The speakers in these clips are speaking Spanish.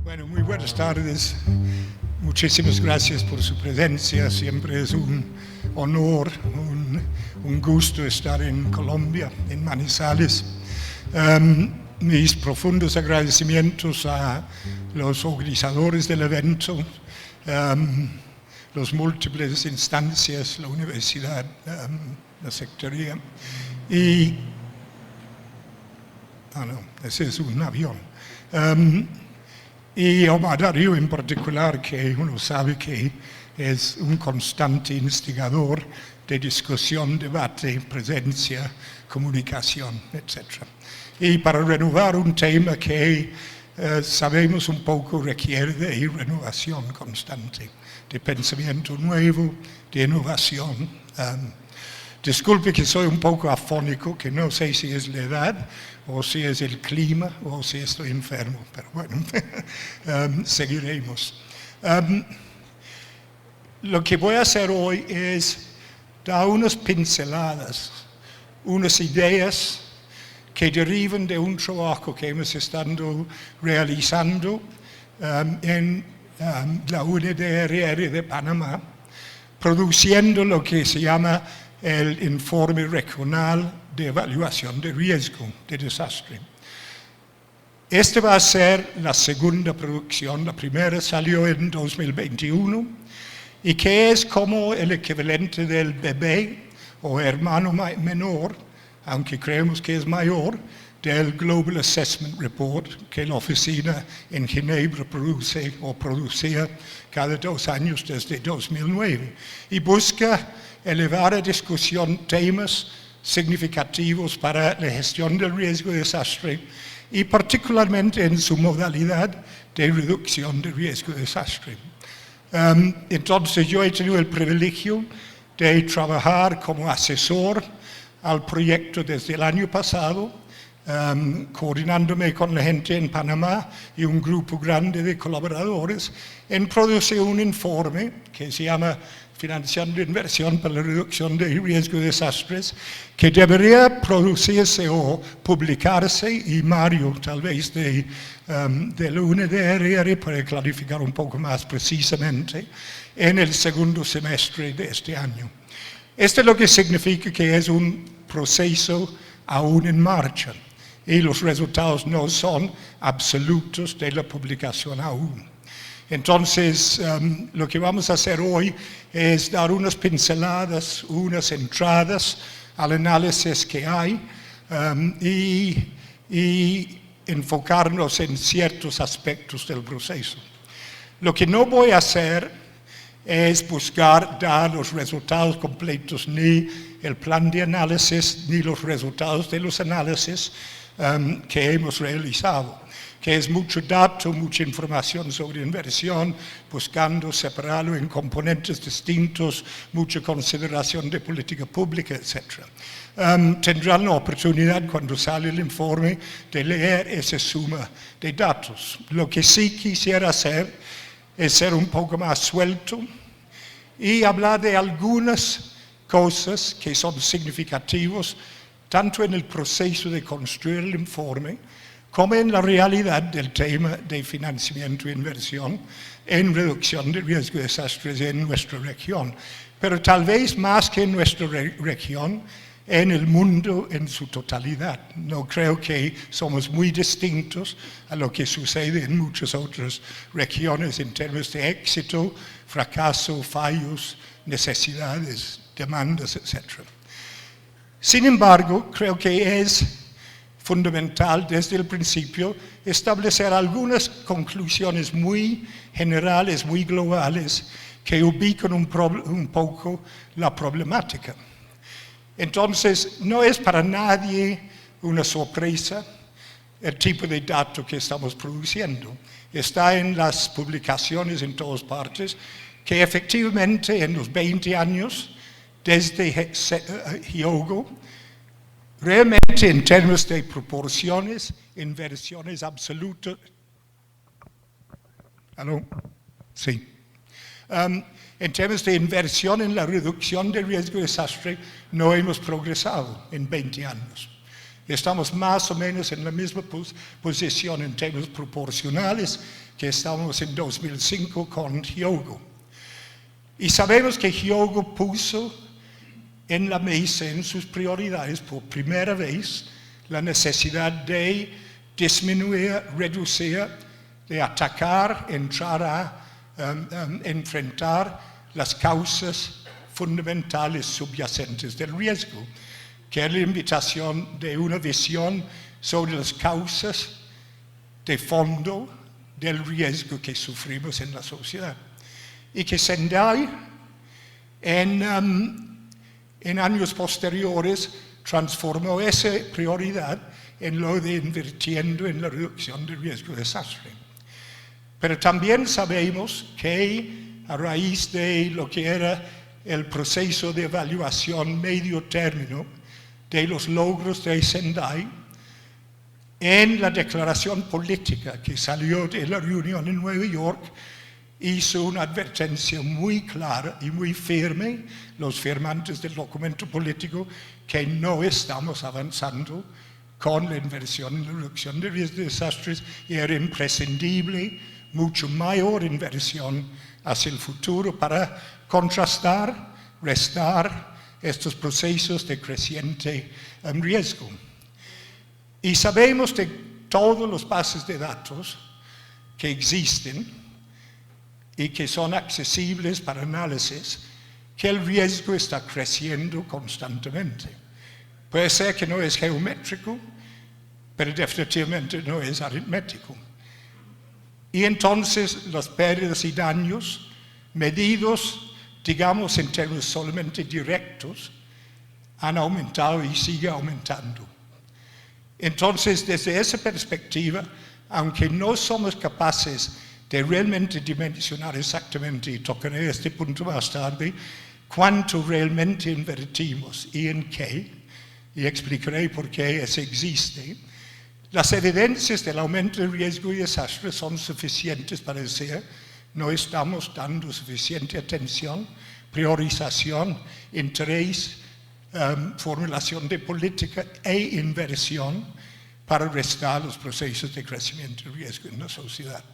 Bueno, muy buenas tardes. Muchísimas gracias por su presencia. Siempre es un honor, un gusto estar en Colombia, en Manizales. Mis profundos agradecimientos a los organizadores del evento, las múltiples instancias, la universidad, la secretaría. Ese es un avión. Y Omar Darío en particular, que uno sabe que es un constante instigador de discusión, debate, presencia, comunicación, etc. Y para renovar un tema que sabemos un poco requiere de renovación constante, de pensamiento nuevo, de innovación. Disculpe que soy un poco afónico, que no sé si es la edad, o si es el clima, o si estoy enfermo, pero bueno, seguiremos. Lo que voy a hacer hoy es dar unas pinceladas, unas ideas que derivan de un trabajo que hemos estado realizando en la UNDRR de Panamá, produciendo lo que se llama el informe regional de evaluación de riesgo de desastre. Esta va a ser la segunda producción, la primera salió en 2021 y que es como el equivalente del bebé o hermano menor, aunque creemos que es mayor, del Global Assessment Report que la oficina en Ginebra produce o producía cada 2 años desde 2009 y busca elevar a discusión temas significativos para la gestión del riesgo de desastre y particularmente en su modalidad de reducción de riesgo de desastre. Entonces yo he tenido el privilegio de trabajar como asesor al proyecto desde el año pasado, coordinándome con la gente en Panamá y un grupo grande de colaboradores en producir un informe que se llama Financiando Inversión para la Reducción de Riesgo de Desastres, que debería producirse o publicarse, y Mario tal vez de la UNDRR para clarificar un poco más precisamente, en el segundo semestre de este año. Esto es lo que significa que es un proceso aún en marcha y los resultados no son absolutos de la publicación aún. Entonces, lo que vamos a hacer hoy es dar unas pinceladas, unas entradas al análisis que hay y enfocarnos en ciertos aspectos del proceso. Lo que no voy a hacer es buscar dar los resultados completos, ni el plan de análisis, ni los resultados de los análisis que hemos realizado, que es mucho dato, mucha información sobre inversión, buscando separarlo en componentes distintos, mucha consideración de política pública, etc. Tendrán la oportunidad cuando sale el informe de leer esa suma de datos. Lo que sí quisiera hacer es ser un poco más suelto y hablar de algunas cosas que son significativas tanto en el proceso de construir el informe como en la realidad del tema de financiamiento e inversión en reducción de riesgo de desastres en nuestra región, pero tal vez más que en nuestra región, en el mundo en su totalidad. No creo que somos muy distintos a lo que sucede en muchas otras regiones en términos de éxito, fracaso, fallos, necesidades, demandas, etc. Sin embargo, creo que es fundamental desde el principio establecer algunas conclusiones muy generales, muy globales, que ubican un poco la problemática. Entonces, no es para nadie una sorpresa el tipo de dato que estamos produciendo. Está en las publicaciones en todas partes, que efectivamente en los 20 años desde Hyogo, realmente en términos de proporciones, inversiones absolutas. ¿Aló? Sí. En términos de inversión en la reducción del riesgo de desastre, no hemos progresado en 20 años. Estamos más o menos en la misma posición en términos proporcionales que estamos en 2005 con Hyogo. Y sabemos que Hyogo puso en la mesa, en sus prioridades, por primera vez, la necesidad de disminuir, reducir, de atacar, entrar a enfrentar las causas fundamentales subyacentes del riesgo, que es la invitación de una visión sobre las causas de fondo del riesgo que sufrimos en la sociedad. Y que Sendai, en años posteriores, transformó esa prioridad en lo de invirtiendo en la reducción del riesgo de desastre. Pero también sabemos que a raíz de lo que era el proceso de evaluación medio término de los logros de Sendai, en la declaración política que salió de la reunión en Nueva York, hizo una advertencia muy clara y muy firme, los firmantes del documento político, que no estamos avanzando con la inversión en la reducción de riesgos de desastres y era imprescindible mucho mayor inversión hacia el futuro para contrastar, restar estos procesos de creciente riesgo. Y sabemos de todas las bases de datos que existen y que son accesibles para análisis, que el riesgo está creciendo constantemente. Puede ser que no es geométrico, pero definitivamente no es aritmético. Y entonces las pérdidas y daños medidos, digamos, en términos solamente directos, han aumentado y siguen aumentando. Entonces, desde esa perspectiva, aunque no somos capaces de realmente dimensionar exactamente, y tocaré este punto más tarde, cuánto realmente invertimos y en qué, y explicaré por qué eso existe, las evidencias del aumento del riesgo y desastre son suficientes para decir no estamos dando suficiente atención, priorización, interés, formulación de política e inversión para restar los procesos de crecimiento y riesgo en la sociedad.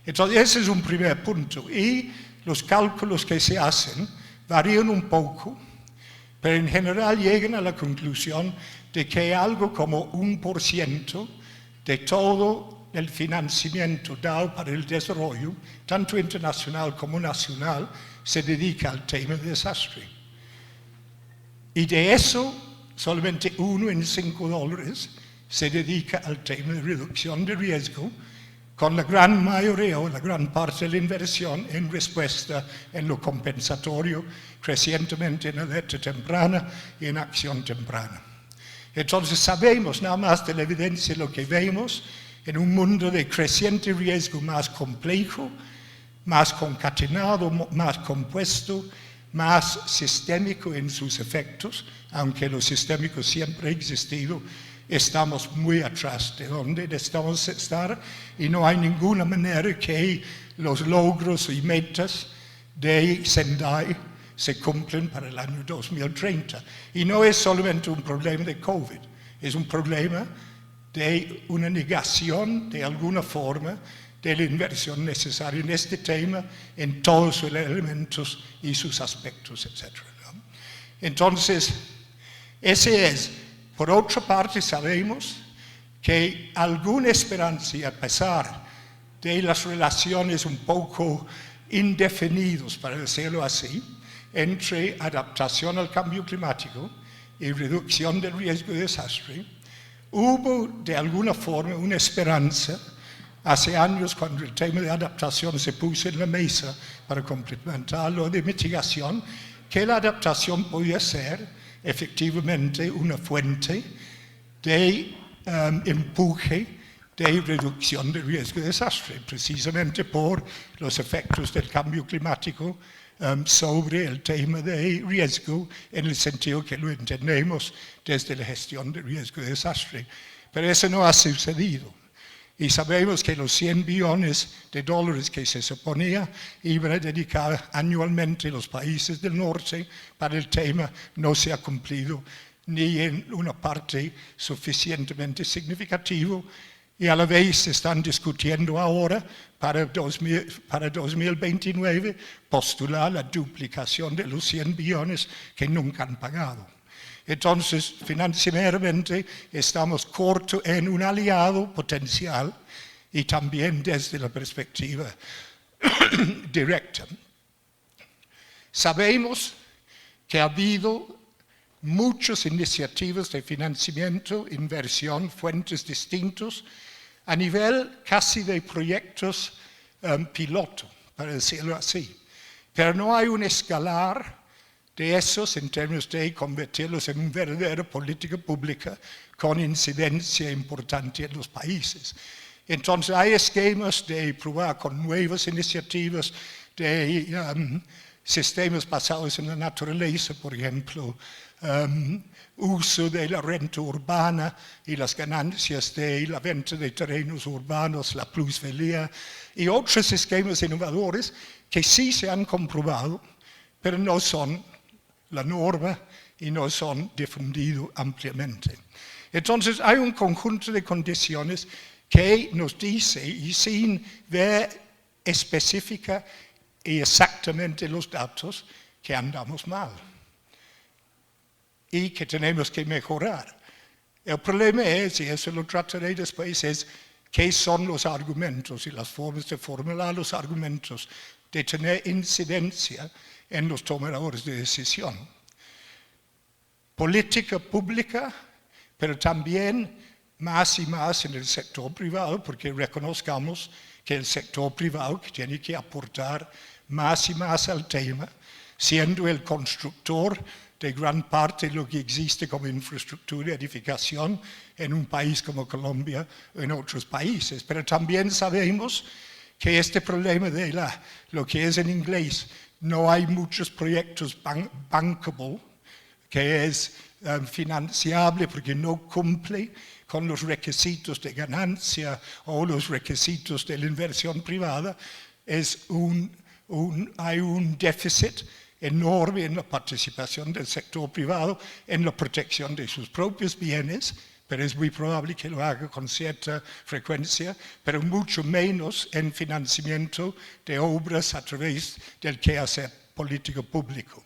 Entonces, ese es un primer punto. Y los cálculos que se hacen varían un poco, pero en general llegan a la conclusión de que algo como 1% de todo el financiamiento dado para el desarrollo, tanto internacional como nacional, se dedica al tema de desastre. Y de eso, solamente 1 en 5 dólares se dedica al tema de reducción de riesgo, con la gran mayoría o la gran parte de la inversión en respuesta en lo compensatorio, crecientemente en alerta temprana y en acción temprana. Entonces sabemos nada más de la evidencia lo que vemos en un mundo de creciente riesgo más complejo, más concatenado, más compuesto, más sistémico en sus efectos, aunque lo sistémico siempre ha existido, estamos muy atrás de donde necesitamos estar y no hay ninguna manera que los logros y metas de Sendai se cumplen para el año 2030. Y no es solamente un problema de COVID, es un problema de una negación de alguna forma de la inversión necesaria en este tema, en todos sus elementos y sus aspectos, etc. ¿no? Entonces, ese es. Por otra parte, sabemos que alguna esperanza, y a pesar de las relaciones un poco indefinidas, para decirlo así, entre adaptación al cambio climático y reducción del riesgo de desastre, hubo de alguna forma una esperanza hace años cuando el tema de adaptación se puso en la mesa para complementar lo de mitigación, que la adaptación podía ser efectivamente una fuente de empuje de reducción del riesgo de desastre, precisamente por los efectos del cambio climático sobre el tema de riesgo, en el sentido que lo entendemos desde la gestión del riesgo de desastre. Pero eso no ha sucedido. Y sabemos que los 100 billones de dólares que se suponía iban a dedicar anualmente los países del norte para el tema no se ha cumplido ni en una parte suficientemente significativa Y a la vez están discutiendo ahora para 2029 postular la duplicación de los 100 billones que nunca han pagado. Entonces, financieramente estamos cortos en un aliado potencial y también desde la perspectiva directa. Sabemos que ha habido muchas iniciativas de financiamiento, inversión, fuentes distintos, a nivel casi de proyectos piloto, para decirlo así. Pero no hay un escalar de esos en términos de convertirlos en una verdadera política pública con incidencia importante en los países. Entonces hay esquemas de probar con nuevas iniciativas, de sistemas basados en la naturaleza, por ejemplo, uso de la renta urbana y las ganancias de la venta de terrenos urbanos, la plusvalía, y otros esquemas innovadores que sí se han comprobado, pero no son la norma y no son difundidos ampliamente. Entonces hay un conjunto de condiciones que nos dice, y sin ver específica y exactamente los datos, que andamos mal y que tenemos que mejorar. El problema es, y eso lo trataré después, es qué son los argumentos y las formas de formular los argumentos de tener incidencia en los tomadores de decisión. Política pública, pero también más y más en el sector privado, porque reconozcamos que el sector privado tiene que aportar más y más al tema, siendo el constructor de gran parte de lo que existe como infraestructura y edificación en un país como Colombia o en otros países. Pero también sabemos que este problema de lo que es en inglés, no hay muchos proyectos bankable, que es financiable porque no cumple con los requisitos de ganancia o los requisitos de la inversión privada, hay un déficit enorme en la participación del sector privado en la protección de sus propios bienes, pero es muy probable que lo haga con cierta frecuencia, pero mucho menos en financiamiento de obras a través del quehacer político público.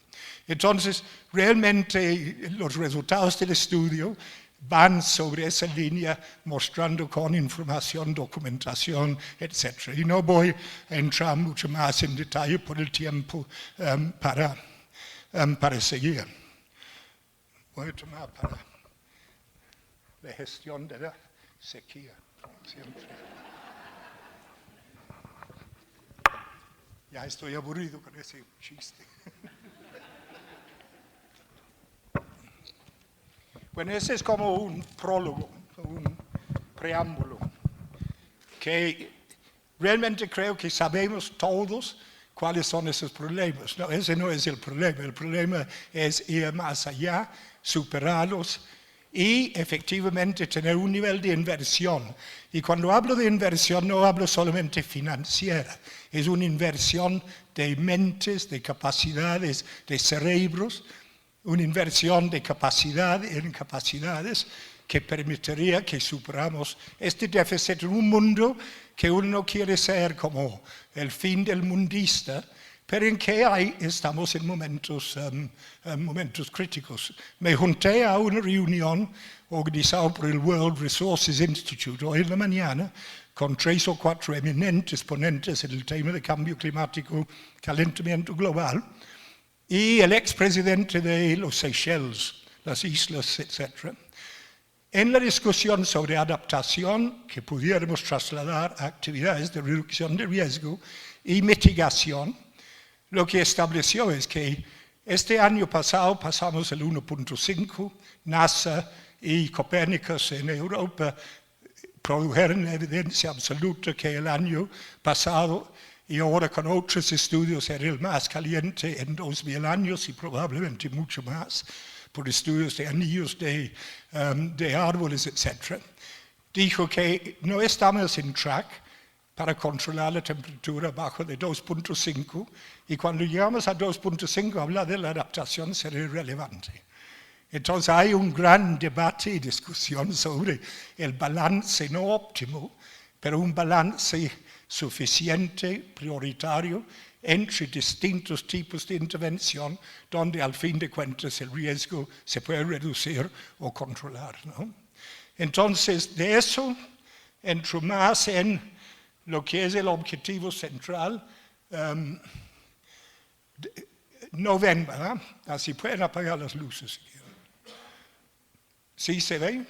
Entonces, realmente los resultados del estudio van sobre esa línea mostrando con información, documentación, etc. Y no voy a entrar mucho más en detalle por el tiempo para seguir. Voy a tomar para la gestión de la sequía, siempre. Ya estoy aburrido con ese chiste. Bueno, ese es como un prólogo, un preámbulo, que realmente creo que sabemos todos cuáles son esos problemas. No, ese no es el problema es ir más allá, superarlos y efectivamente tener un nivel de inversión. Y cuando hablo de inversión no hablo solamente financiera, es una inversión de mentes, de capacidades, de cerebros, una inversión de capacidad en capacidades que permitiría que superamos este déficit en un mundo que uno no quiere ser como el fin del mundista, pero en que estamos en momentos críticos. Me junté a una reunión organizada por el World Resources Institute hoy en la mañana con 3 o 4 eminentes ponentes en el tema de cambio climático, calentamiento global, y el expresidente de los Seychelles, las islas, etc. En la discusión sobre adaptación, que pudiéramos trasladar a actividades de reducción de riesgo y mitigación, lo que estableció es que este año pasado pasamos el 1.5, NASA y Copérnicus en Europa produjeron evidencia absoluta que el año pasado y ahora con otros estudios era el más caliente en 2000 años y probablemente mucho más, por estudios de anillos de árboles, etc. Dijo que no estamos en track para controlar la temperatura bajo de 2.5 y cuando llegamos a 2.5 hablar de la adaptación sería irrelevante. Entonces hay un gran debate y discusión sobre el balance no óptimo, pero un balance suficiente, prioritario, entre distintos tipos de intervención, donde al fin de cuentas el riesgo se puede reducir o controlar, ¿no? Entonces, de eso entro más en lo que es el objetivo central. No ven, ¿verdad? Así pueden apagar las luces si quieren. ¿Sí se ve?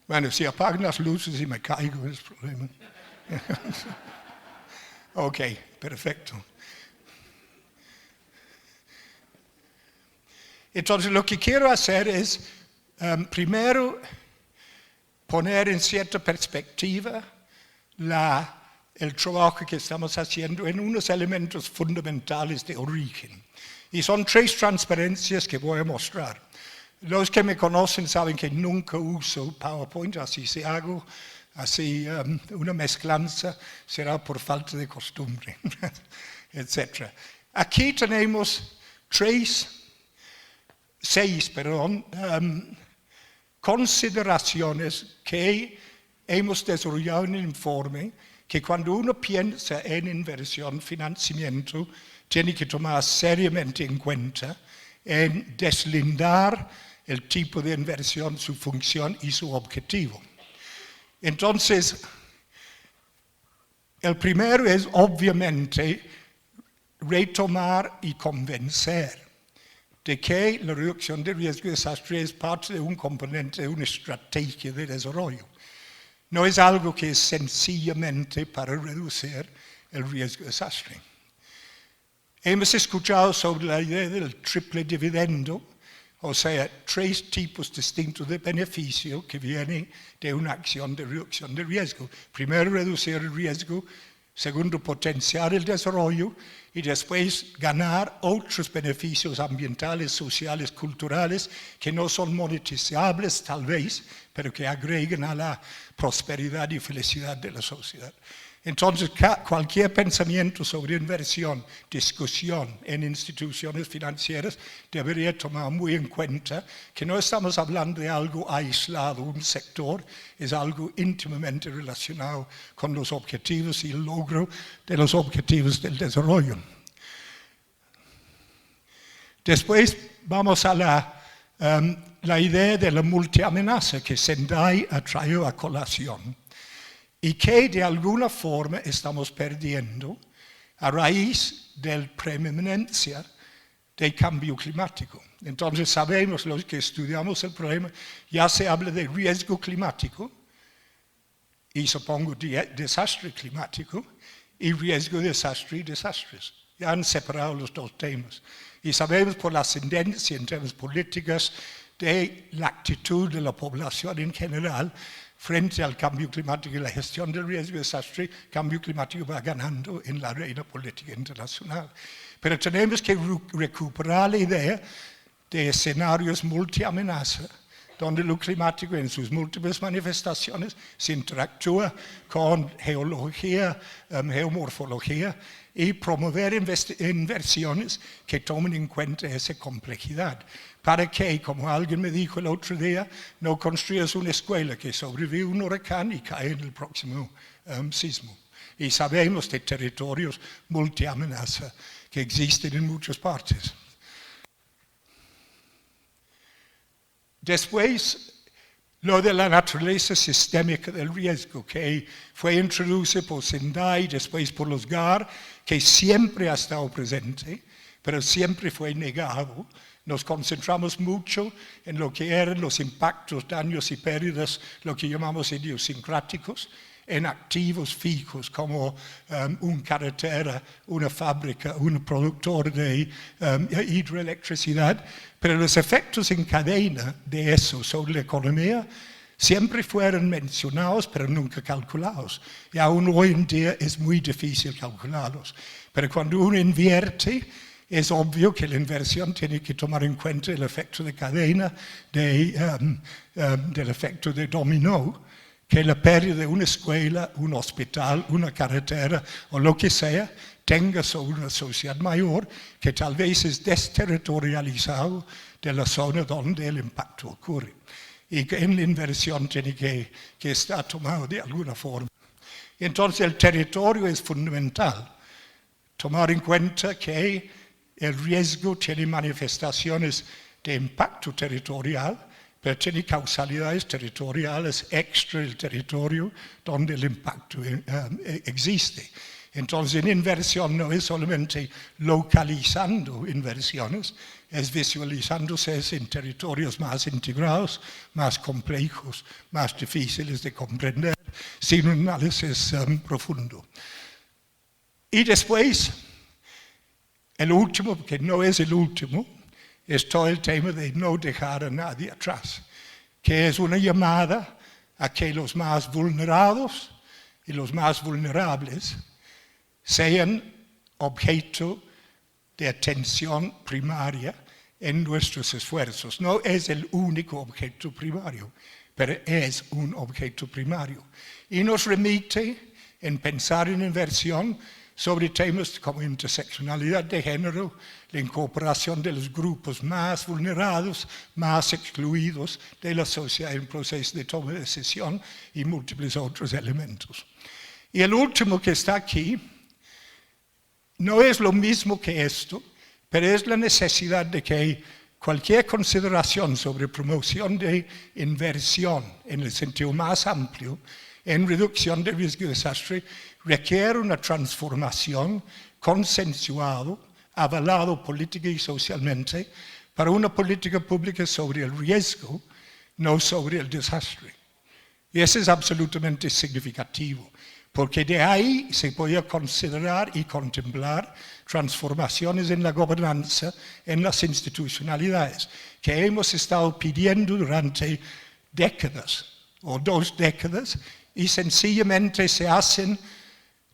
Bueno, si apagan las luces y me caigo, es problema. Ok, perfecto. Entonces, lo que quiero hacer es, primero, poner en cierta perspectiva el trabajo que estamos haciendo en unos elementos fundamentales de origen. Y son 3 transparencias que voy a mostrar. Los que me conocen saben que nunca uso PowerPoint, así si hago una mezclanza será por falta de costumbre, etc. Aquí tenemos 6 consideraciones que hemos desarrollado en el informe, que cuando uno piensa en inversión, financiamiento, tiene que tomar seriamente en cuenta en deslindar el tipo de inversión, su función y su objetivo. Entonces, el primero es obviamente retomar y convencer de que la reducción de riesgo de desastre es parte de un componente de una estrategia de desarrollo. No es algo que es sencillamente para reducir el riesgo de desastre. Hemos escuchado sobre la idea del triple dividendo, o sea, 3 tipos distintos de beneficio que vienen de una acción de reducción de riesgo. Primero, reducir el riesgo. Segundo, potenciar el desarrollo. Y después, ganar otros beneficios ambientales, sociales, culturales, que no son monetizables tal vez, pero que agregan a la prosperidad y felicidad de la sociedad. Entonces, cualquier pensamiento sobre inversión, discusión en instituciones financieras, debería tomar muy en cuenta que no estamos hablando de algo aislado, un sector, es algo íntimamente relacionado con los objetivos y el logro de los objetivos del desarrollo. Después vamos a la idea de la multiamenaza que Sendai ha traído a colación, y que de alguna forma estamos perdiendo a raíz de la preeminencia del cambio climático. Entonces sabemos, los que estudiamos el problema, ya se habla de riesgo climático, y supongo de desastre climático, y riesgo de desastre y desastres. Ya han separado los 2 temas. Y sabemos por la ascendencia en términos políticos de la actitud de la población en general frente al cambio climático y la gestión del riesgo de desastre, el cambio climático va ganando en la arena política internacional. Pero tenemos que recuperar la idea de escenarios multiamenaza, donde lo climático en sus múltiples manifestaciones se interactúa con geología, geomorfología, y promover inversiones que tomen en cuenta esa complejidad. Para que, como alguien me dijo el otro día, no construyas una escuela que sobrevive a un huracán y cae en el próximo sismo. Y sabemos de territorios multiamenaza que existen en muchas partes. Después, lo de la naturaleza sistémica del riesgo, que fue introducido por Sendai, después por los GAR, que siempre ha estado presente, pero siempre fue negado. Nos concentramos mucho en lo que eran los impactos, daños y pérdidas, lo que llamamos idiosincráticos, en activos fijos como una carretera, una fábrica, un productor de hidroelectricidad, pero los efectos en cadena de eso sobre la economía siempre fueron mencionados, pero nunca calculados. Y aún hoy en día es muy difícil calcularlos. Pero cuando uno invierte, es obvio que la inversión tiene que tomar en cuenta el efecto de cadena, del efecto de dominó, que la pérdida de una escuela, un hospital, una carretera o lo que sea, tenga sobre una sociedad mayor que tal vez es desterritorializado de la zona donde el impacto ocurre. Y que en la inversión tiene que estar tomado de alguna forma. Entonces el territorio es fundamental. Tomar en cuenta que el riesgo tiene manifestaciones de impacto territorial, pero tiene causalidades territoriales extra el territorio donde el impacto existe. Entonces, en inversión no es solamente localizando inversiones, es visualizándose en territorios más integrados, más complejos, más difíciles de comprender, sin un análisis profundo. Y después, el último, que no es el último, es todo el tema de no dejar a nadie atrás, que es una llamada a que los más vulnerados y los más vulnerables sean objeto de atención primaria en nuestros esfuerzos. No es el único objeto primario, pero es un objeto primario. Y nos remite en pensar en inversión sobre temas como interseccionalidad de género, la incorporación de los grupos más vulnerados, más excluidos de la sociedad en proceso de toma de decisión y múltiples otros elementos. Y el último que está aquí no es lo mismo que esto, pero es la necesidad de que cualquier consideración sobre promoción de inversión en el sentido más amplio en reducción de riesgo de desastre requiere una transformación consensuada, avalado política y socialmente, para una política pública sobre el riesgo, no sobre el desastre. Y eso es absolutamente significativo, porque de ahí se podía considerar y contemplar transformaciones en la gobernanza, en las institucionalidades, que hemos estado pidiendo durante décadas o 2 décadas, y sencillamente se hacen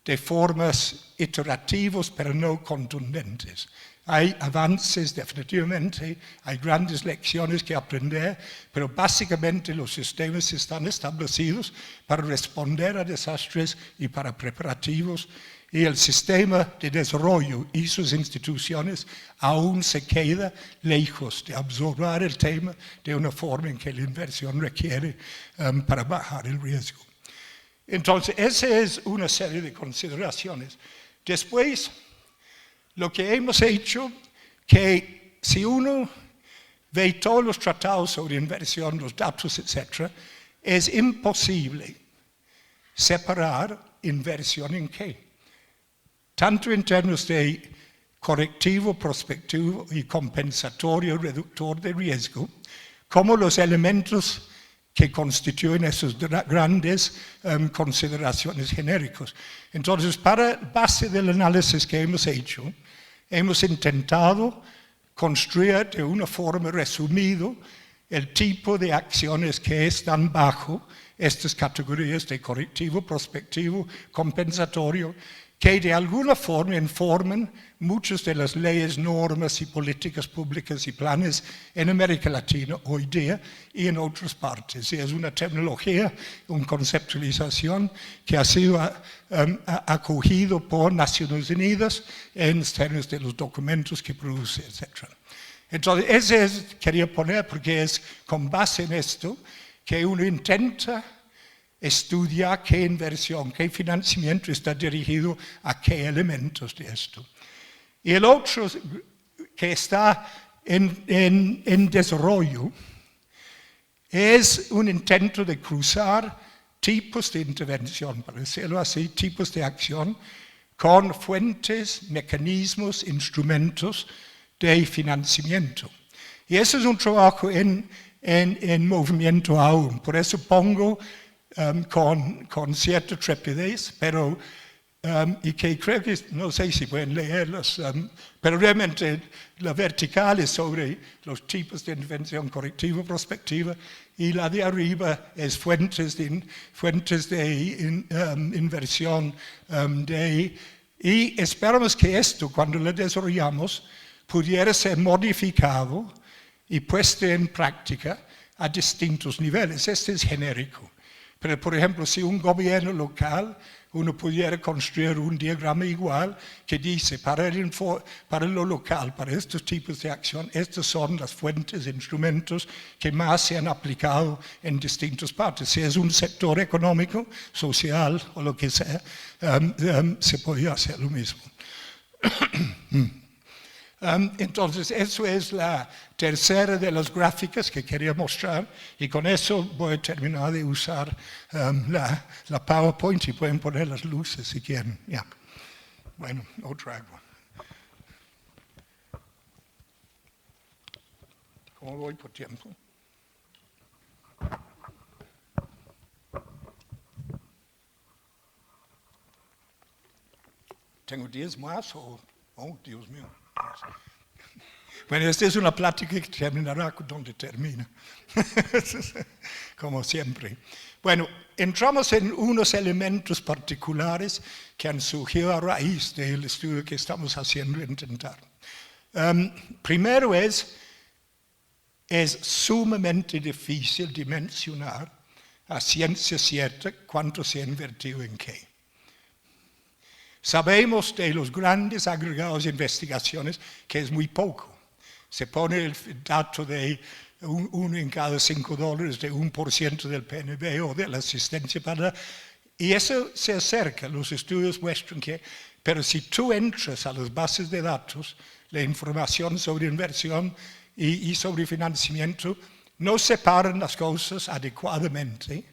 de formas iterativas, pero no contundentes. Hay avances definitivamente, hay grandes lecciones que aprender, pero básicamente los sistemas están establecidos para responder a desastres y para preparativos, y el sistema de desarrollo y sus instituciones aún se queda lejos de absorber el tema de una forma en que la inversión requiere para bajar el riesgo. Entonces, esa es una serie de consideraciones. Después, lo que hemos hecho, que si uno ve todos los tratados sobre inversión, los datos, etc., es imposible separar inversión en qué. Tanto en términos de correctivo, prospectivo y compensatorio, reductor de riesgo, como los elementos que constituyen esas grandes consideraciones genéricas. Entonces, para base del análisis que hemos hecho, hemos intentado construir de una forma resumida el tipo de acciones que están bajo estas categorías de correctivo, prospectivo, compensatorio, que de alguna forma informan muchas de las leyes, normas y políticas públicas y planes en América Latina hoy día y en otras partes. Y es una terminología, una conceptualización que ha sido acogido por Naciones Unidas en términos de los documentos que produce, etc. Entonces, ese quería poner porque es con base en esto que uno intenta estudiar qué inversión, qué financiamiento está dirigido a qué elementos de esto. Y el otro que está en desarrollo es un intento de cruzar tipos de intervención, para decirlo así, tipos de acción, con fuentes, mecanismos, instrumentos de financiamiento. Y eso es un trabajo en movimiento aún. Por eso pongo con cierta trepidez, pero y que creo que, no sé si pueden leerlos, pero realmente la vertical es sobre los tipos de intervención correctiva, prospectiva, y la de arriba es fuentes de inversión. Y esperamos que esto, cuando lo desarrollamos, pudiera ser modificado y puesto en práctica a distintos niveles. Este es genérico. Pero, por ejemplo, si un gobierno local, uno pudiera construir un diagrama igual que dice, para lo local, para estos tipos de acción, estas son las fuentes, instrumentos que más se han aplicado en distintas partes. Si es un sector económico, social o lo que sea, se podría hacer lo mismo. Entonces, eso es la tercera de las gráficas que quería mostrar y con eso voy a terminar de usar la PowerPoint y pueden poner las luces si quieren. Yeah. Bueno, otra agua. ¿Cómo voy por tiempo? ¿Tengo 10 más o...? Oh, Dios mío. Bueno, esta es una plática que terminará donde termina, como siempre. Bueno, entramos en unos elementos particulares que han surgido a raíz del estudio que estamos haciendo intentar. Primero es sumamente difícil dimensionar a ciencia cierta cuánto se ha invertido en qué. Sabemos de los grandes agregados de investigaciones que es muy poco. Se pone el dato de uno en cada $5 de 1% del PNB o de la asistencia para... Y eso se acerca, los estudios muestran que... Pero si tú entras a las bases de datos, la información sobre inversión y sobre financiamiento, no separan las cosas adecuadamente.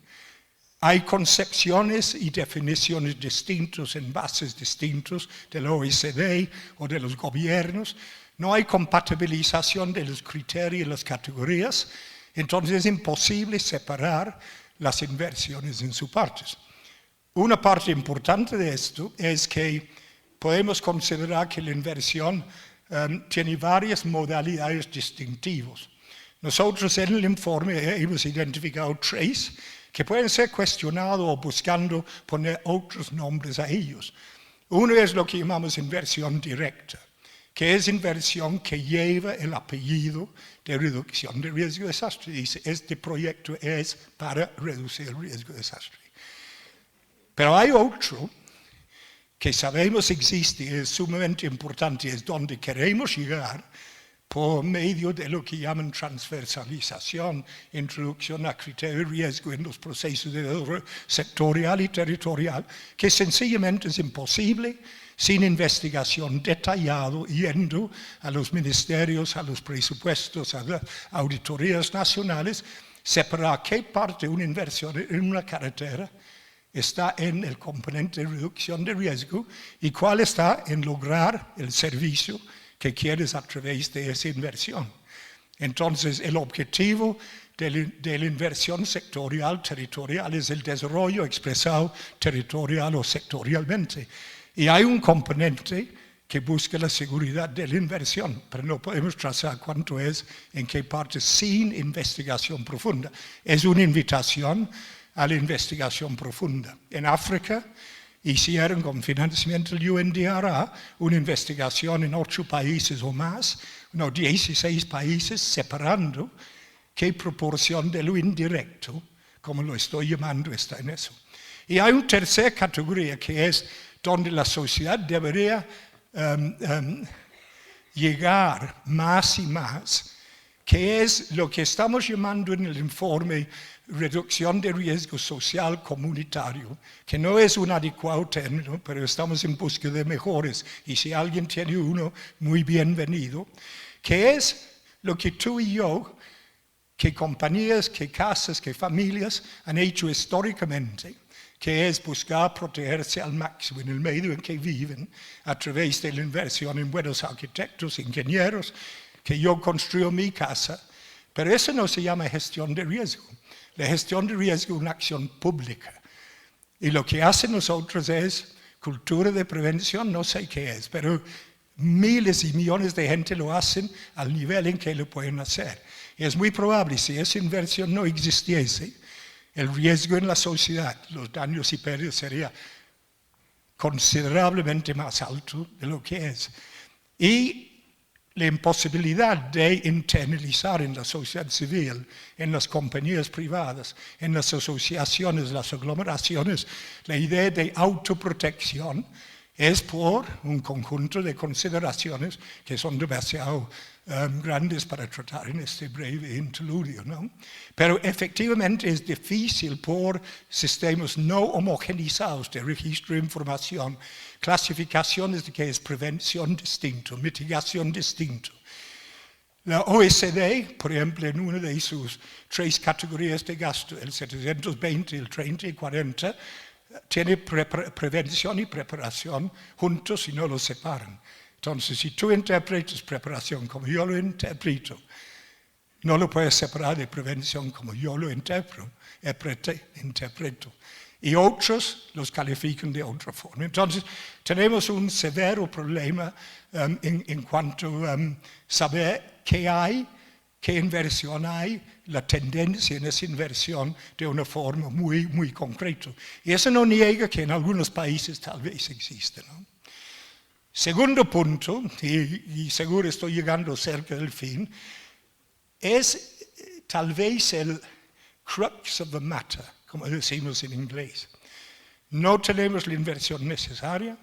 Hay concepciones y definiciones distintas en bases distintas de la OECD o de los gobiernos. No hay compatibilización de los criterios y las categorías. Entonces es imposible separar las inversiones en sus partes. Una parte importante de esto es que podemos considerar que la inversión tiene varias modalidades distintivas. Nosotros en el informe hemos identificado 3 que pueden ser cuestionados o buscando poner otros nombres a ellos. Uno es lo que llamamos inversión directa, que es inversión que lleva el apellido de reducción de riesgo de desastre. Dice, este proyecto es para reducir el riesgo de desastre. Pero hay otro que sabemos existe y es sumamente importante, es donde queremos llegar, por medio de lo que llaman transversalización, introducción a criterios de riesgo en los procesos de desarrollo sectorial y territorial, que sencillamente es imposible sin investigación detallada, yendo a los ministerios, a los presupuestos, a las auditorías nacionales, separar qué parte de una inversión en una carretera está en el componente de reducción de riesgo y cuál está en lograr el servicio que quieres a través de esa inversión. Entonces, el objetivo de la inversión sectorial, territorial, es el desarrollo expresado territorial o sectorialmente. Y hay un componente que busca la seguridad de la inversión, pero no podemos trazar cuánto es, en qué parte, sin investigación profunda. Es una invitación a la investigación profunda. En África, hicieron con financiamiento del UNDRA una investigación en 8 países o más, 16 países, separando qué proporción de lo indirecto, como lo estoy llamando, está en eso. Y hay una tercera categoría que es donde la sociedad debería llegar más y más, que es lo que estamos llamando en el informe reducción de riesgo social comunitario, que no es un adecuado término, pero estamos en busca de mejores, y si alguien tiene uno, muy bienvenido, que es lo que tú y yo, que compañías, que casas, que familias han hecho históricamente, que es buscar protegerse al máximo en el medio en que viven, a través de la inversión en buenos arquitectos, ingenieros, que yo construyo mi casa, pero eso no se llama gestión de riesgo. La gestión de riesgo es una acción pública. Y lo que hacen nosotros es cultura de prevención, no sé qué es, pero miles y millones de gente lo hacen al nivel en que lo pueden hacer. Y es muy probable, si esa inversión no existiese, el riesgo en la sociedad, los daños y pérdidas sería considerablemente más alto de lo que es. Y la imposibilidad de internalizar en la sociedad civil, en las compañías privadas, en las asociaciones, las aglomeraciones, la idea de autoprotección es por un conjunto de consideraciones que son demasiado grandes para tratar en este breve interludio, ¿no? Pero efectivamente es difícil por sistemas no homogenizados de registro de información, clasificaciones de que es prevención distinto, mitigación distinto. La OECD, por ejemplo, en una de sus 3 categorías de gasto, el 720, el 30 y 40, tiene prevención y preparación juntos y no los separan. Entonces, si tú interpretas preparación como yo lo interpreto, no lo puedes separar de prevención como yo lo interpreto. Y otros los califican de otra forma. Entonces, tenemos un severo problema en cuanto a saber qué hay, qué inversión hay, la tendencia en esa inversión de una forma muy, muy concreta. Y eso no niega que en algunos países tal vez existe, ¿no? Segundo punto, y seguro estoy llegando cerca del fin, es tal vez el crux of the matter, como decimos en inglés. No tenemos la inversión necesaria,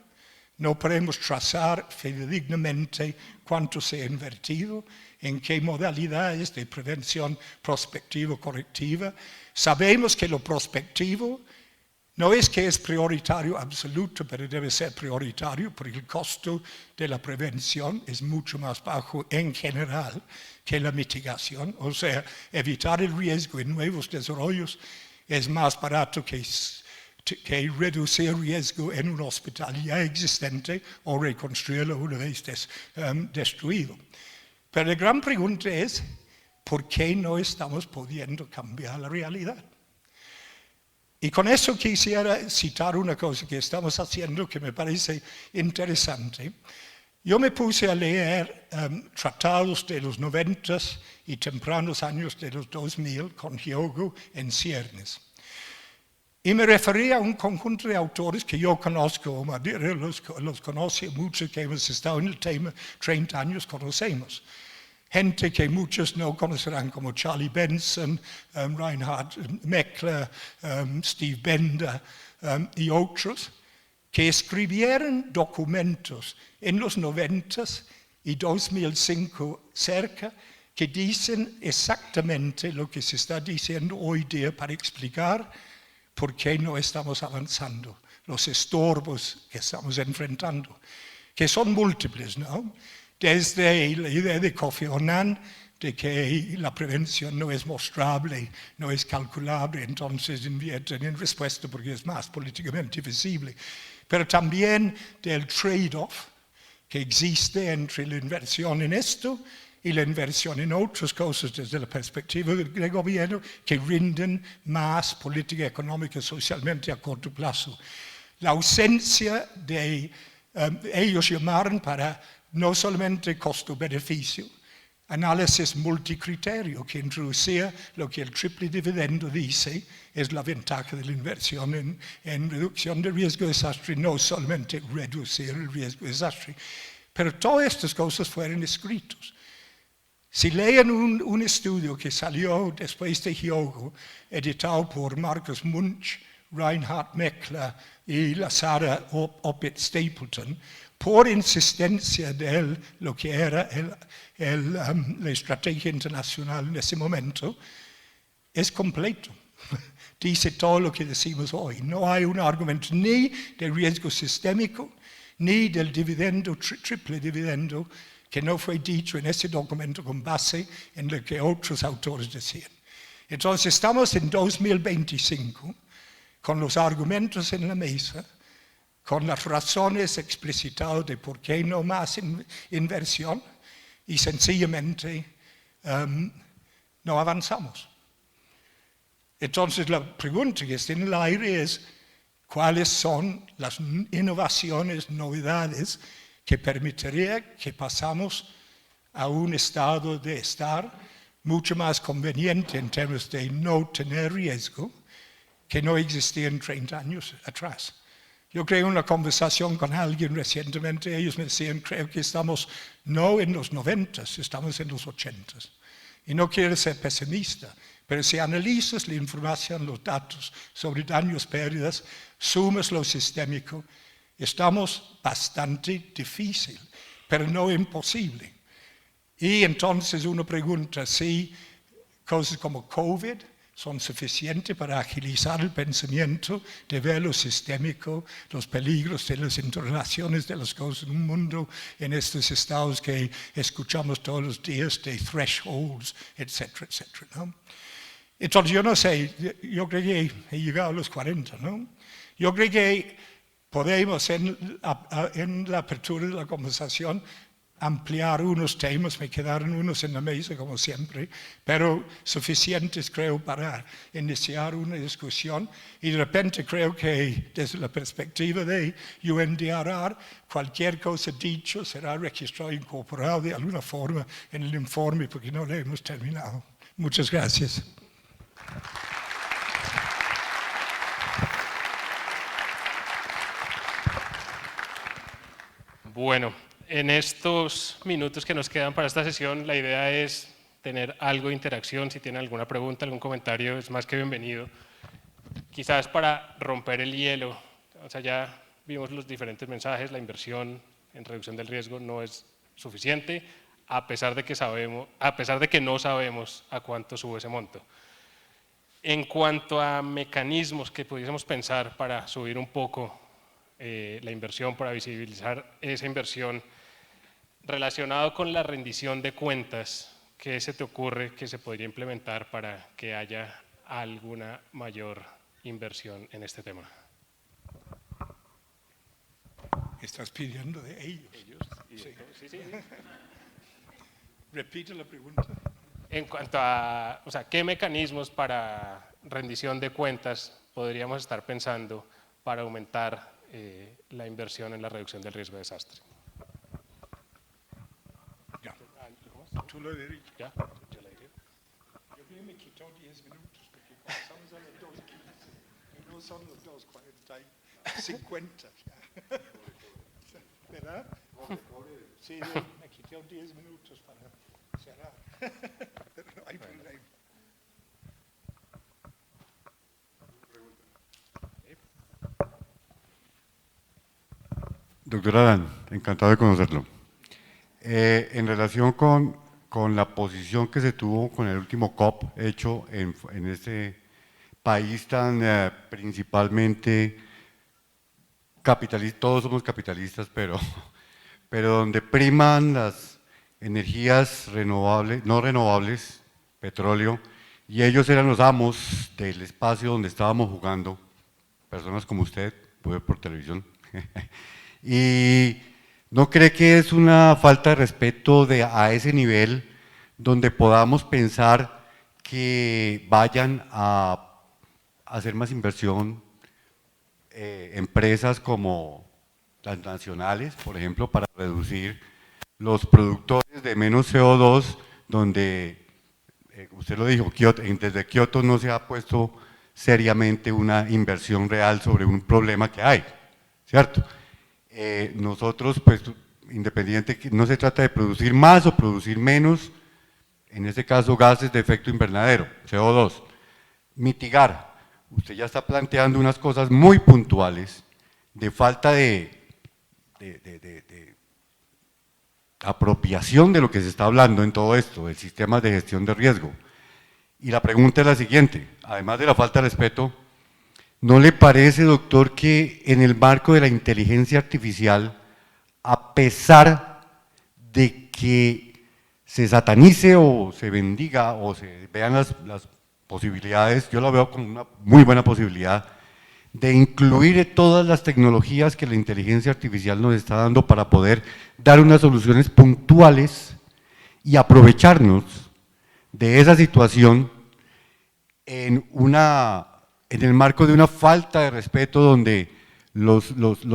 no podemos trazar fidedignamente cuánto se ha invertido, en qué modalidades de prevención prospectiva correctiva. Sabemos que lo prospectivo no es que es prioritario absoluto, pero debe ser prioritario porque el costo de la prevención es mucho más bajo en general que la mitigación. O sea, evitar el riesgo en nuevos desarrollos es más barato que reducir el riesgo en un hospital ya existente o reconstruirlo una vez destruido. Pero la gran pregunta es, ¿por qué no estamos pudiendo cambiar la realidad? Y con eso quisiera citar una cosa que estamos haciendo que me parece interesante. Yo me puse a leer tratados de los 90 y tempranos años de los 2000 con Hyogo en ciernes. Y me refería a un conjunto de autores que yo conozco, Madeira los conoce, muchos que hemos estado en el tema 30 años conocemos. Gente que muchos no conocerán como Charlie Benson, Reinhard Meckler, Steve Bender y otros, que escribieron documentos en los 90 y 2005 cerca, que dicen exactamente lo que se está diciendo hoy día para explicar por qué no estamos avanzando, los estorbos que estamos enfrentando, que son múltiples, ¿no? Desde la idea de Kofi Annan, de que la prevención no es mostrable, no es calculable, entonces invierten en respuesta porque es más políticamente visible. Pero también del trade-off que existe entre la inversión en esto y la inversión en otras cosas desde la perspectiva del gobierno que rinden más política económica socialmente a corto plazo. La ausencia de, ellos llamaron para no solamente costo-beneficio, análisis multicriterio que introducía lo que el triple dividendo dice es la ventaja de la inversión en reducción del riesgo de desastre, no solamente reducir el riesgo de desastre. Pero todas estas cosas fueron escritos. Si leen un estudio que salió después de Hyogo, editado por Marcus Munch, Reinhard Meckler y la Sarah Opitz Stapleton, por insistencia de lo que era la estrategia internacional en ese momento, es completo. Dice todo lo que decimos hoy. No hay un argumento ni del riesgo sistémico, ni del dividendo, triple dividendo, que no fue dicho en ese documento con base en lo que otros autores decían. Entonces estamos en 2025 con los argumentos en la mesa, con las razones explicitadas de por qué no más inversión y sencillamente no avanzamos. Entonces la pregunta que está en el aire es cuáles son las innovaciones, novedades que permitiría que pasamos a un estado de estar mucho más conveniente en términos de no tener riesgo que no existía en 30 años atrás. Yo creo en una conversación con alguien recientemente, ellos me decían, creo que estamos no en los 90, estamos en los 80. Y no quiero ser pesimista, pero si analizas la información, los datos sobre daños, pérdidas, sumas lo sistémico, estamos bastante difícil, pero no imposible. Y entonces uno pregunta si cosas como COVID son suficientes para agilizar el pensamiento, de ver lo sistémico, los peligros de las interrelaciones de las cosas en un mundo, en estos estados que escuchamos todos los días de thresholds, etcétera, etcétera, ¿no? Entonces yo no sé, yo creo que he llegado a los 40, ¿no? Yo creo que podemos en la apertura de la conversación ampliar unos temas, me quedaron unos en la mesa como siempre, pero suficientes creo para iniciar una discusión y de repente creo que desde la perspectiva de UNDRR cualquier cosa dicho será registrado e incorporado de alguna forma en el informe porque no lo hemos terminado. Muchas gracias. Bueno, en estos minutos que nos quedan para esta sesión, la idea es tener algo de interacción. Si tienen alguna pregunta, algún comentario, es más que bienvenido. Quizás para romper el hielo, o sea, ya vimos los diferentes mensajes, la inversión en reducción del riesgo no es suficiente, a pesar de que no sabemos a cuánto sube ese monto. En cuanto a mecanismos que pudiésemos pensar para subir un poco la inversión, para visibilizar esa inversión, relacionado con la rendición de cuentas, ¿qué se te ocurre que se podría implementar para que haya alguna mayor inversión en este tema? Estás pidiendo de ellos. Sí. Sí. Repite la pregunta. En cuanto a, o sea, ¿qué mecanismos para rendición de cuentas podríamos estar pensando para aumentar la inversión en la reducción del riesgo de desastre? Ya. ¿Tú lo dirías? ¿Ya? Yo le diría. Yo creo que me quitó 10 minutos porque pasamos a las 2:15 y no son las 2:40, 50 ya. ¿Verdad? Sí, me quitó 10 minutos para cerrar. Pero no hay problema. Doctor Adán, encantado de conocerlo. En relación con la posición que se tuvo con el último COP hecho en este país tan principalmente capitalista, todos somos capitalistas, pero donde priman las energías renovables, no renovables, petróleo, y ellos eran los amos del espacio donde estábamos jugando, personas como usted, pude ver por televisión. ¿Y no cree que es una falta de respeto a ese nivel donde podamos pensar que vayan a hacer más inversión empresas como las nacionales, por ejemplo, para reducir los productores de menos CO2, donde, usted lo dijo, desde Kioto no se ha puesto seriamente una inversión real sobre un problema que hay, ¿cierto? Nosotros, pues, independiente, no se trata de producir más o producir menos, en este caso gases de efecto invernadero, CO2, mitigar. Usted ya está planteando unas cosas muy puntuales de falta de apropiación de lo que se está hablando en todo esto, el sistema de gestión de riesgo. Y la pregunta es la siguiente, además de la falta de respeto, ¿no le parece, doctor, que en el marco de la inteligencia artificial, a pesar de que se satanice o se bendiga o se vean las posibilidades, yo lo veo como una muy buena posibilidad, de incluir todas las tecnologías que la inteligencia artificial nos está dando para poder dar unas soluciones puntuales y aprovecharnos de esa situación en el marco de una falta de respeto donde los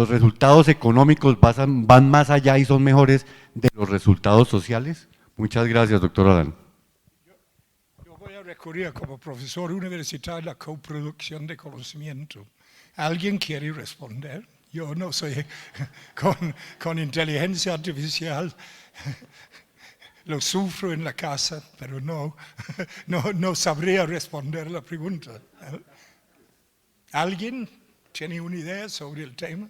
resultados económicos van más allá y son mejores de los resultados sociales? Muchas gracias, doctor Adán. Yo voy a recurrir como profesor universitario a la coproducción de conocimiento. ¿Alguien quiere responder? Yo no soy con inteligencia artificial. Lo sufro en la casa, pero no sabría responder la pregunta. ¿Alguien tiene una idea sobre el tema?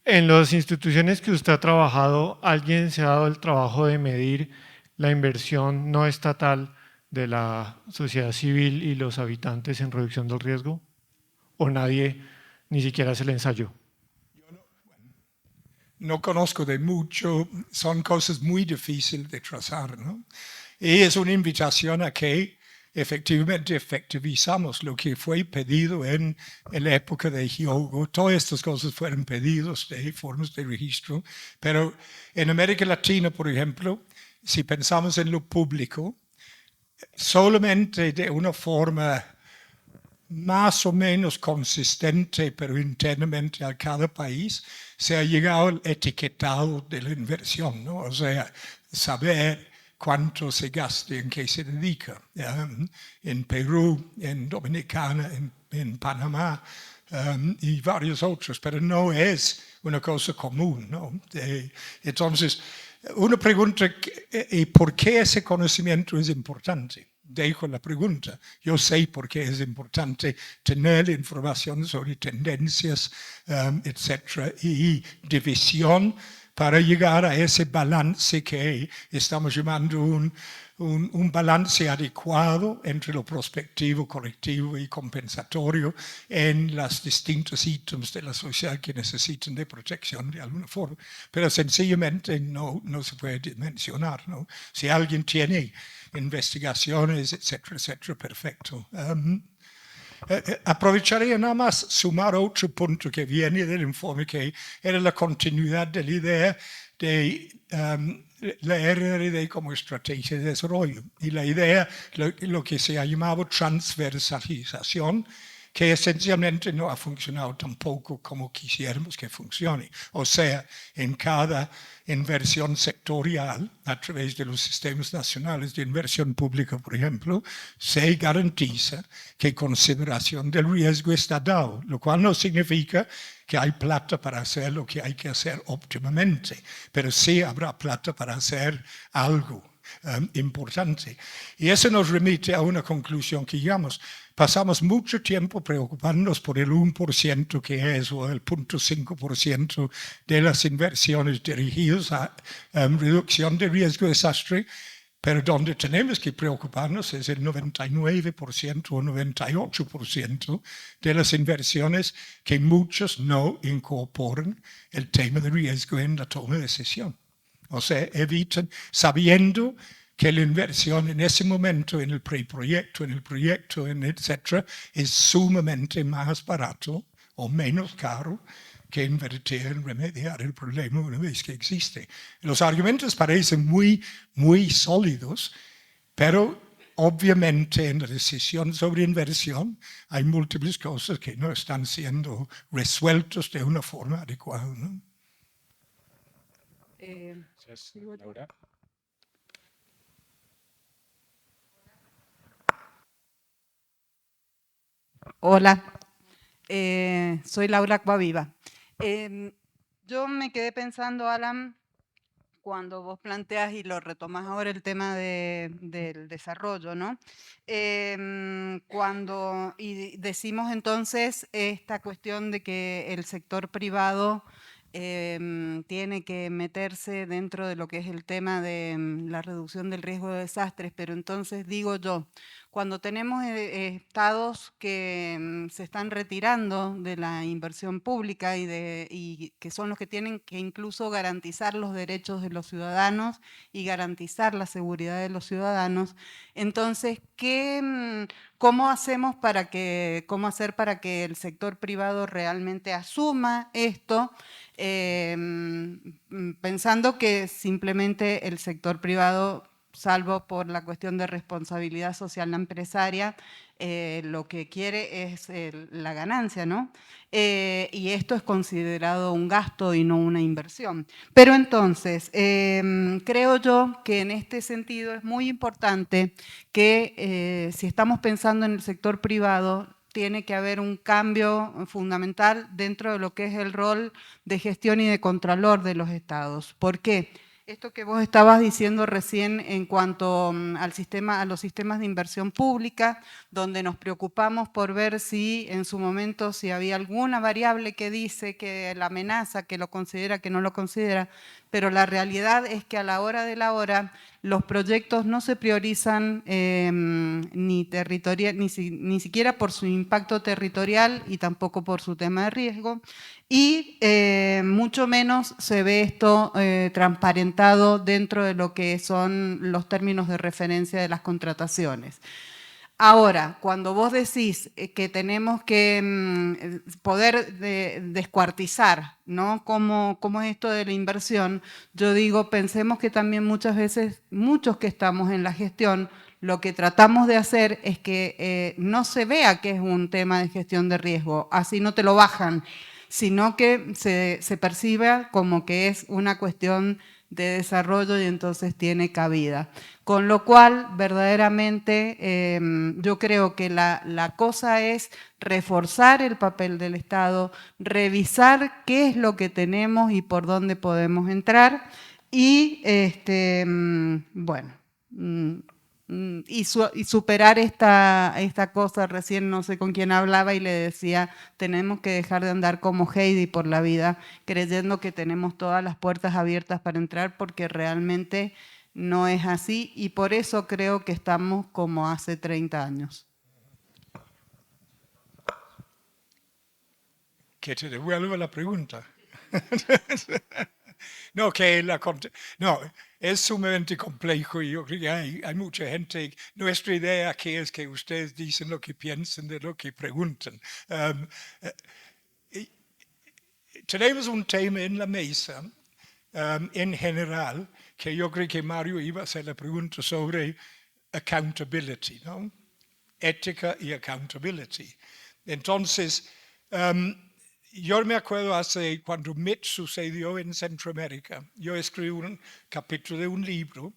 En las instituciones que usted ha trabajado, ¿alguien se ha dado el trabajo de medir la inversión no estatal de la sociedad civil y los habitantes en reducción del riesgo? ¿O nadie ni siquiera se le ensayó? No conozco de mucho, son cosas muy difíciles de trazar, ¿no? Y es una invitación a que efectivamente efectivizamos lo que fue pedido en la época de Hyogo. Todas estas cosas fueron pedidos de formas de registro, pero en América Latina, por ejemplo, si pensamos en lo público, solamente de una forma más o menos consistente, pero internamente a cada país, se ha llegado al etiquetado de la inversión, ¿no? O sea, saber cuánto se gasta, en qué se dedica. En Perú, en Dominicana, en Panamá y varios otros, pero no es una cosa común, ¿no? Entonces, una pregunta, ¿y por qué ese conocimiento es importante? Dejo la pregunta. Yo sé por qué es importante tener información sobre tendencias, etcétera, y división para llegar a ese balance que estamos llamando un balance adecuado entre lo prospectivo, correctivo y compensatorio en los distintos ítems de la sociedad que necesitan de protección de alguna forma. Pero sencillamente no se puede dimensionar, ¿no? Si alguien tiene investigaciones, etcétera, perfecto. Aprovecharía nada más sumar otro punto que viene del informe, que era la continuidad de la idea de la RRD como estrategia de desarrollo y la idea, lo que se ha llamado transversalización, que esencialmente no ha funcionado tampoco como quisiéramos que funcione. O sea, en cada inversión sectorial, a través de los sistemas nacionales de inversión pública, por ejemplo, se garantiza que consideración del riesgo está dado, lo cual no significa que hay plata para hacer lo que hay que hacer óptimamente, pero sí habrá plata para hacer algo importante. Y eso nos remite a una conclusión que llegamos. Pasamos mucho tiempo preocupándonos por el 1% que es, o el 0.5% de las inversiones dirigidas a reducción de riesgo de desastre, pero donde tenemos que preocuparnos es el 99% o 98% de las inversiones que muchos no incorporan el tema de riesgo en la toma de decisión. O sea, evitan, sabiendo que la inversión en ese momento, en el preproyecto, en el proyecto, etcétera, es sumamente más barato o menos caro que invertir en remediar el problema una vez que existe. Los argumentos parecen muy sólidos, pero obviamente en la decisión sobre inversión hay múltiples cosas que no están siendo resueltas de una forma adecuada, ¿no? Gracias, Laura. Hola, soy Laura Acquaviva. Yo me quedé pensando, Alan, cuando vos planteas y lo retomas ahora el tema del desarrollo, ¿no? Y decimos entonces esta cuestión de que el sector privado tiene que meterse dentro de lo que es el tema de la reducción del riesgo de desastres, pero entonces digo yo, cuando tenemos estados que se están retirando de la inversión pública y que son los que tienen que incluso garantizar los derechos de los ciudadanos y garantizar la seguridad de los ciudadanos, entonces, ¿cómo hacer para que el sector privado realmente asuma esto? Pensando que simplemente el sector privado, salvo por la cuestión de responsabilidad social empresaria, lo que quiere es la ganancia, ¿no? Y esto es considerado un gasto y no una inversión. Pero entonces, creo yo que en este sentido es muy importante que si estamos pensando en el sector privado, tiene que haber un cambio fundamental dentro de lo que es el rol de gestión y de contralor de los estados. ¿Por qué? Esto que vos estabas diciendo recién en cuanto a los sistemas de inversión pública, donde nos preocupamos por ver si en su momento si había alguna variable que dice que la amenaza, que lo considera, que no lo considera, pero la realidad es que a la hora de la hora los proyectos no se priorizan ni siquiera por su impacto territorial y tampoco por su tema de riesgo, y mucho menos se ve esto transparentado dentro de lo que son los términos de referencia de las contrataciones. Ahora, cuando vos decís que tenemos que poder descuartizar, ¿no? ¿Cómo es esto de la inversión? Yo digo, pensemos que también muchas veces, muchos que estamos en la gestión, lo que tratamos de hacer es que no se vea que es un tema de gestión de riesgo, así no te lo bajan, sino que se perciba como que es una cuestión de desarrollo y entonces tiene cabida. Con lo cual, verdaderamente, yo creo que la cosa es reforzar el papel del Estado, revisar qué es lo que tenemos y por dónde podemos entrar y, bueno, y superar esta cosa. Recién no sé con quién hablaba y le decía, tenemos que dejar de andar como Heidi por la vida, creyendo que tenemos todas las puertas abiertas para entrar, porque realmente no es así, y por eso creo que estamos como hace 30 años. Que te devuelva la pregunta. No, no, es sumamente complejo y yo creo que hay mucha gente. Nuestra idea aquí es que ustedes dicen lo que piensan de lo que preguntan. Tenemos un tema en la mesa, en general, que yo creo que Mario iba a hacer la pregunta sobre accountability, ¿no? Ética y accountability. Entonces, yo me acuerdo cuando MIT sucedió en Centroamérica, yo escribí un capítulo de un libro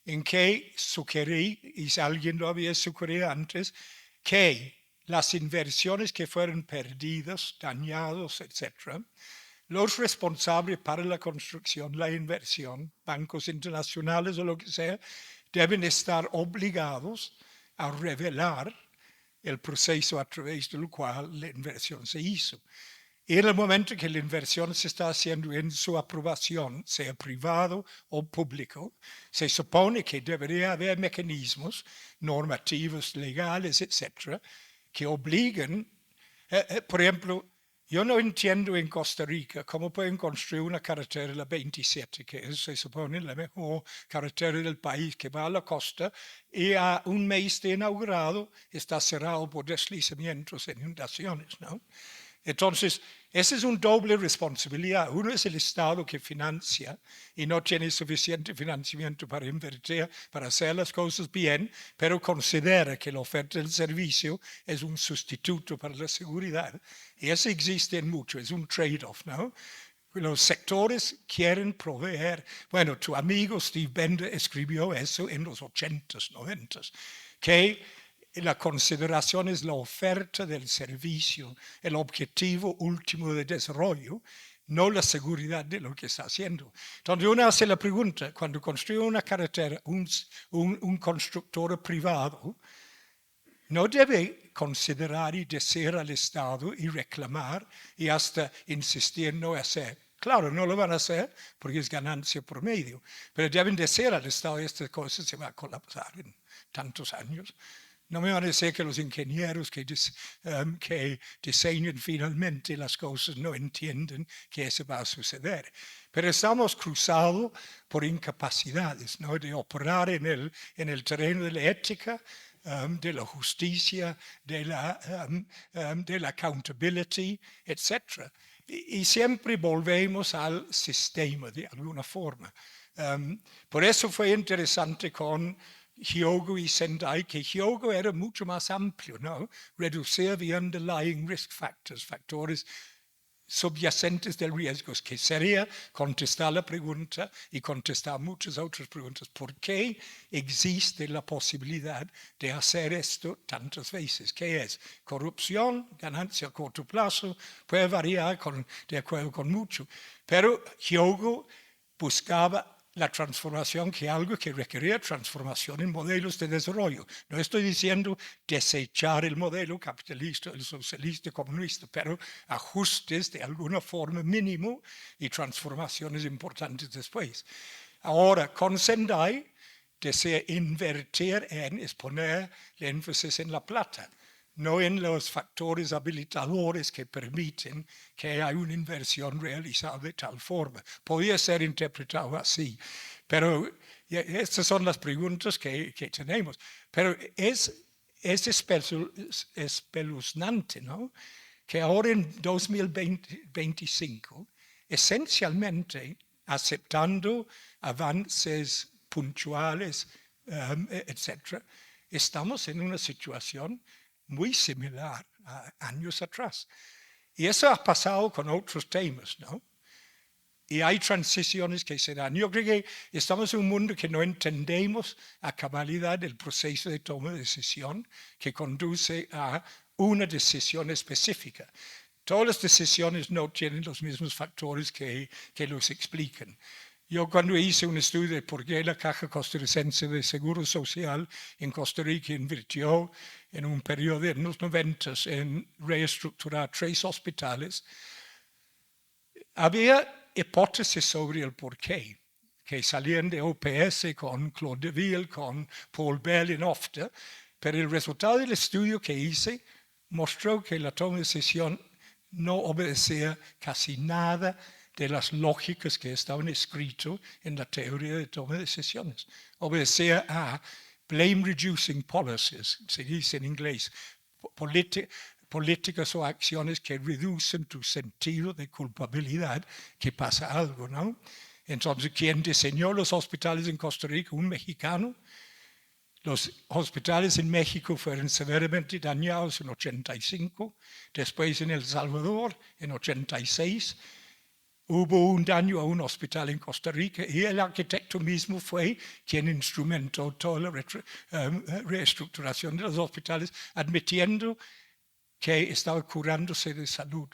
en que sugerí, y si alguien lo había sugerido antes, que las inversiones que fueron perdidas, dañadas, etc., los responsables para la construcción, la inversión, bancos internacionales o lo que sea, deben estar obligados a revelar el proceso a través del cual la inversión se hizo. Y en el momento que la inversión se está haciendo en su aprobación, sea privado o público, se supone que debería haber mecanismos normativos, legales, etcétera, que obliguen, por ejemplo, yo no entiendo en Costa Rica cómo pueden construir una carretera, la 27, que se supone la mejor carretera del país, que va a la costa, y a un mes de inaugurado está cerrado por deslizamientos e inundaciones, ¿no? Entonces, esa es una doble responsabilidad. Uno es el Estado que financia y no tiene suficiente financiamiento para invertir, para hacer las cosas bien, pero considera que la oferta del servicio es un sustituto para la seguridad. Y eso existe en mucho, es un trade-off, ¿no? Los sectores quieren proveer. Bueno, tu amigo Steve Bender escribió eso en los 80s, 90s, que la consideración es la oferta del servicio, el objetivo último de desarrollo, no la seguridad de lo que está haciendo. Entonces uno hace la pregunta, cuando construye una carretera, un constructor privado no debe considerar y decir al Estado y reclamar y hasta insistir no hacer. Claro, no lo van a hacer porque es ganancia por medio, pero deben decir al Estado esta cosa se va a colapsar en tantos años. No me van a decir que los ingenieros que diseñan finalmente las cosas no entienden que eso va a suceder. Pero estamos cruzados por incapacidades, ¿no? De operar en el terreno de la ética, de la justicia, de la accountability, etc. Y siempre volvemos al sistema de alguna forma. Por eso fue interesante con Hyogo y Sendai, que Hyogo era mucho más amplio, ¿no? Reducir the underlying risk factors, factores subyacentes del riesgo, que sería contestar la pregunta y contestar muchas otras preguntas. ¿Por qué existe la posibilidad de hacer esto tantas veces? ¿Qué es? Corrupción, ganancia a corto plazo, puede variar de acuerdo con mucho. Pero Hyogo buscaba la transformación, que algo que requería transformación en modelos de desarrollo. No estoy diciendo desechar el modelo capitalista, el socialista, comunista, pero ajustes de alguna forma mínimo y transformaciones importantes después. Ahora, con Sendai, desea invertir es poner el énfasis en la plata, no en los factores habilitadores que permiten que haya una inversión realizada de tal forma. Podría ser interpretado así, pero estas son las preguntas que tenemos. Pero es espeluznante, ¿no? Que ahora en 2025, esencialmente aceptando avances puntuales, etc., estamos en una situación muy similar a años atrás. Y eso ha pasado con otros temas, ¿no? Y hay transiciones que se dan. Yo creo que estamos en un mundo que no entendemos a cabalidad el proceso de toma de decisión que conduce a una decisión específica. Todas las decisiones no tienen los mismos factores que los explican. Yo cuando hice un estudio de por qué la Caja Costarricense de Seguro Social en Costa Rica invirtió en un periodo en los 90 en reestructurar 3 hospitales, había hipótesis sobre el por qué, que salían de OPS con Claude Deville, con Paul Bell en OFTA, pero el resultado del estudio que hice mostró que la toma de decisión no obedecía casi nada de las lógicas que estaban escritas en la teoría de toma de decisiones. Obedecía a blame reducing policies, se dice en inglés, políticas o acciones que reducen tu sentido de culpabilidad que pasa algo, ¿no? Entonces, ¿quién diseñó los hospitales en Costa Rica? Un mexicano. Los hospitales en México fueron severamente dañados en 85, después en El Salvador en 86. Hubo un daño a un hospital en Costa Rica y el arquitecto mismo fue quien instrumentó toda la reestructuración de los hospitales, admitiendo que estaba curándose de salud.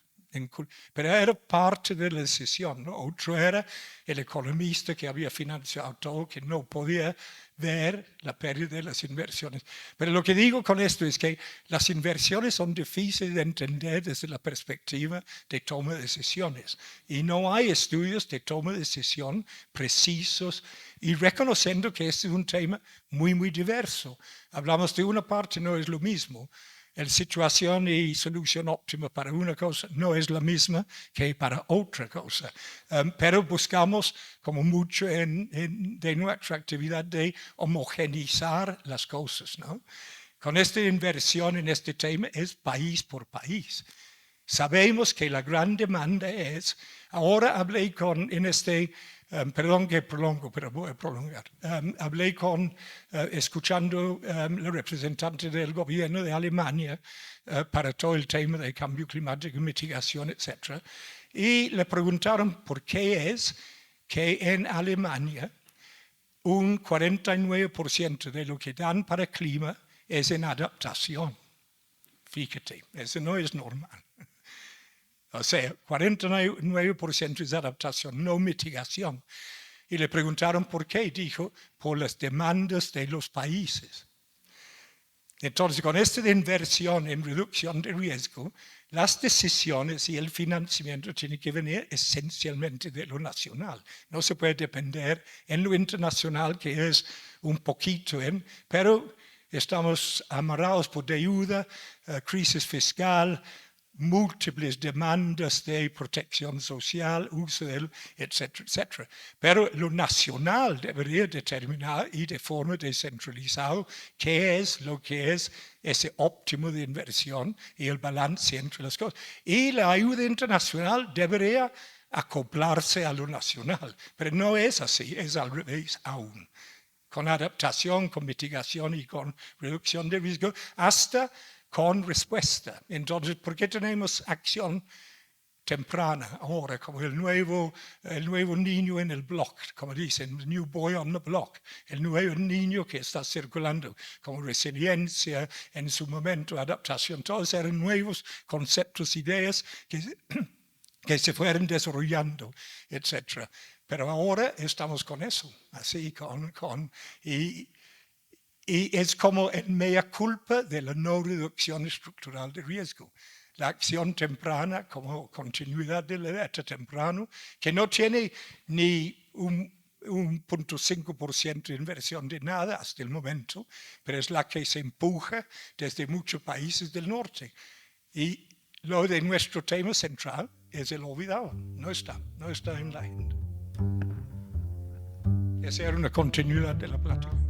Pero era parte de la decisión, ¿no? Otro era el economista que había financiado todo, que no podía ver la pérdida de las inversiones. Pero lo que digo con esto es que las inversiones son difíciles de entender desde la perspectiva de toma de decisiones. Y no hay estudios de toma de decisión precisos, y reconociendo que este es un tema muy, muy diverso. Hablamos de una parte, no es lo mismo. La situación y solución óptima para una cosa no es la misma que para otra cosa. Pero buscamos, como mucho de nuestra actividad, de homogeneizar las cosas, ¿no? Con esta inversión en este tema es país por país. Sabemos que la gran demanda es, ahora hablé perdón que prolongo, pero voy a prolongar. Hablé escuchando la representante del gobierno de Alemania para todo el tema de cambio climático, mitigación, etc. Y le preguntaron por qué es que en Alemania un 49% de lo que dan para el clima es en adaptación. Fíjate, eso no es normal. O sea, 49% es adaptación, no mitigación. Y le preguntaron por qué. Dijo, por las demandas de los países. Entonces, con esta inversión en reducción de riesgo, las decisiones y el financiamiento tienen que venir esencialmente de lo nacional. No se puede depender en lo internacional, que es un poquito, pero estamos amarrados por deuda, crisis fiscal, múltiples demandas de protección social, uso del, etcétera, etcétera. Pero lo nacional debería determinar y de forma descentralizada qué es lo que es ese óptimo de inversión y el balance entre las cosas. Y la ayuda internacional debería acoplarse a lo nacional, pero no es así, es al revés aún. Con adaptación, con mitigación y con reducción de riesgo, hasta con respuesta. Entonces, ¿por qué tenemos acción temprana ahora, como el nuevo niño en el block, como dicen, new boy on the block, el nuevo niño que está circulando, como resiliencia, en su momento adaptación, todos eran nuevos conceptos, ideas que se fueron desarrollando, etc. Pero ahora estamos con eso, así y es como en mea culpa de la no reducción estructural de riesgo. La acción temprana como continuidad del alerta temprano, que no tiene ni un 0.5% de inversión de nada hasta el momento, pero es la que se empuja desde muchos países del norte. Y lo de nuestro tema central es el olvidado, no está en la agenda. Esa era una continuidad de la plática.